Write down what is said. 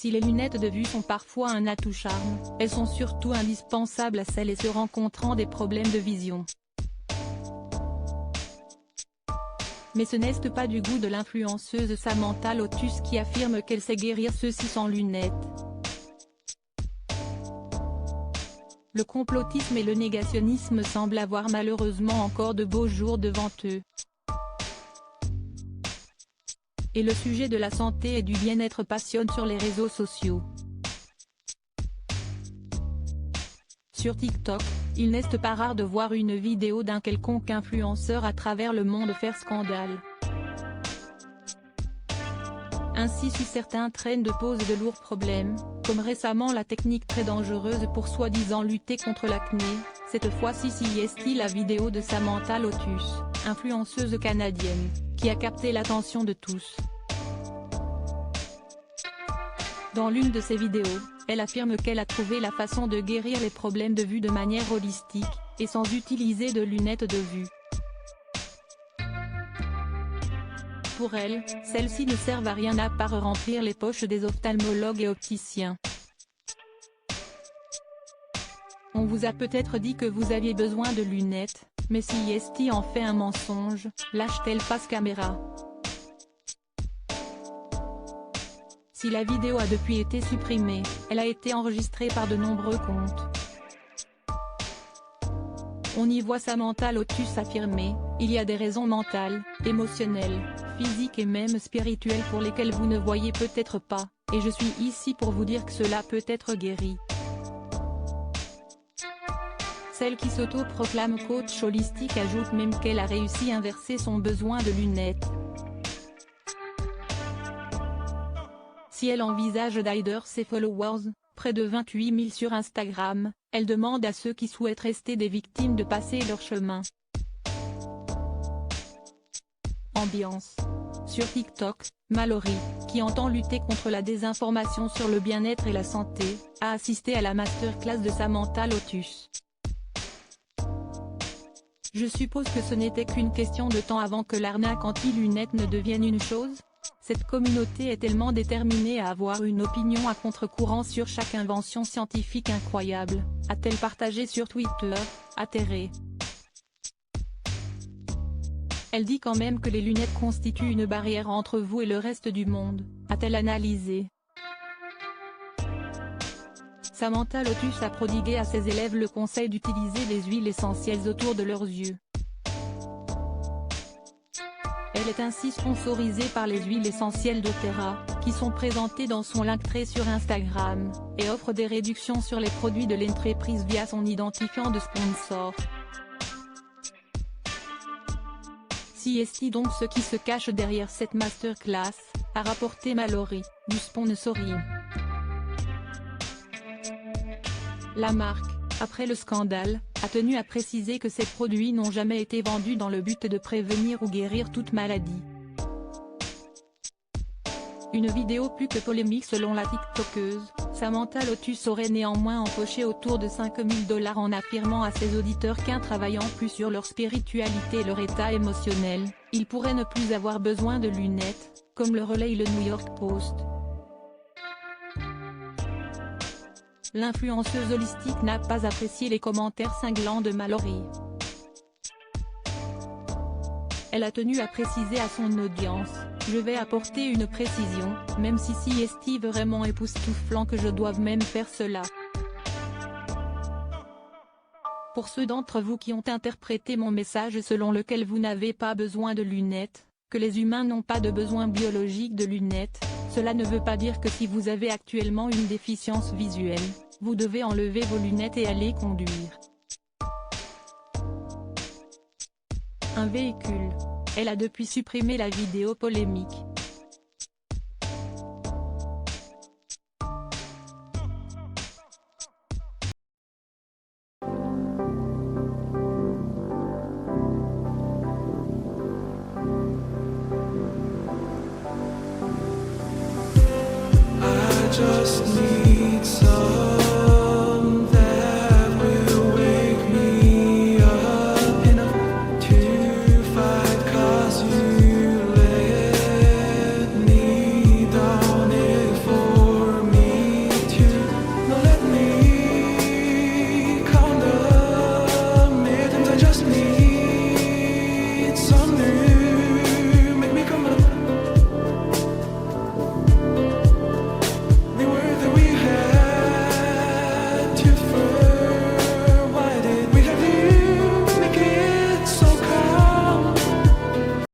Si les lunettes de vue sont parfois un atout charme, elles sont surtout indispensables à celles et ceux rencontrant des problèmes de vision. Mais ce n'est pas du goût de l'influenceuse Samantha Lotus qui affirme qu'elle sait guérir ceux-ci sans lunettes. Le complotisme et le négationnisme semblent avoir malheureusement encore de beaux jours devant eux. Et le sujet de la santé et du bien-être passionne sur les réseaux sociaux. Sur TikTok, il n'est pas rare de voir une vidéo d'un quelconque influenceur à travers le monde faire scandale. Ainsi certains trends posent de lourds problèmes, comme récemment la technique très dangereuse pour soi-disant lutter contre l'acné, cette fois-ci la vidéo de Samantha Lotus, influenceuse canadienne, qui a capté l'attention de tous. Dans l'une de ses vidéos, elle affirme qu'elle a trouvé la façon de guérir les problèmes de vue de manière holistique, et sans utiliser de lunettes de vue. Pour elle, celles-ci ne servent à rien à part remplir les poches des ophtalmologues et opticiens. On vous a peut-être dit que vous aviez besoin de lunettes, mais si Esti en fait un mensonge, lâche-t-elle face caméra. Si la vidéo a depuis été supprimée, elle a été enregistrée par de nombreux comptes. On y voit Samantha Lotus affirmer « Il y a des raisons mentales, émotionnelles, physiques et même spirituelles pour lesquelles vous ne voyez peut-être pas, et je suis ici pour vous dire que cela peut être guéri. » Celle qui s'auto-proclame coach holistique ajoute même qu'elle a réussi à inverser son besoin de lunettes. Si elle envisage d'aider ses followers, près de 28 000 sur Instagram, elle demande à ceux qui souhaitent rester des victimes de passer leur chemin. Ambiance. Sur TikTok, Mallory, qui entend lutter contre la désinformation sur le bien-être et la santé, a assisté à la masterclass de Samantha Lotus. Je suppose que ce n'était qu'une question de temps avant que l'arnaque anti-lunettes ne devienne une chose. Cette communauté est tellement déterminée à avoir une opinion à contre-courant sur chaque invention scientifique incroyable, a-t-elle partagé sur Twitter, atterrée. Elle dit quand même que les lunettes constituent une barrière entre vous et le reste du monde, a-t-elle analysé. Samantha Lotus a prodigué à ses élèves le conseil d'utiliser des huiles essentielles autour de leurs yeux. Elle est ainsi sponsorisée par les huiles essentielles d'Oterra, qui sont présentées dans son Linktree sur Instagram, et offre des réductions sur les produits de l'entreprise via son identifiant de sponsor. Si est donc ce qui se cache derrière cette masterclass, a rapporté Mallory, du sponsoring. La marque, après le scandale, a tenu à préciser que ces produits n'ont jamais été vendus dans le but de prévenir ou guérir toute maladie. Une vidéo plus que polémique selon la tiktokeuse, Samantha Lotus aurait néanmoins empoché autour de 5 000 $ en affirmant à ses auditeurs qu'en travaillant plus sur leur spiritualité et leur état émotionnel, ils pourraient ne plus avoir besoin de lunettes, comme le relaye le New York Post. L'influenceuse holistique n'a pas apprécié les commentaires cinglants de Mallory. Elle a tenu à préciser à son audience « Je vais apporter une précision, même si est vraiment époustouflant que je doive même faire cela. » Pour ceux d'entre vous qui ont interprété mon message selon lequel vous n'avez pas besoin de lunettes, que les humains n'ont pas de besoin biologique de lunettes, cela ne veut pas dire que si vous avez actuellement une déficience visuelle, vous devez enlever vos lunettes et aller conduire. Un véhicule. Elle a depuis supprimé la vidéo polémique.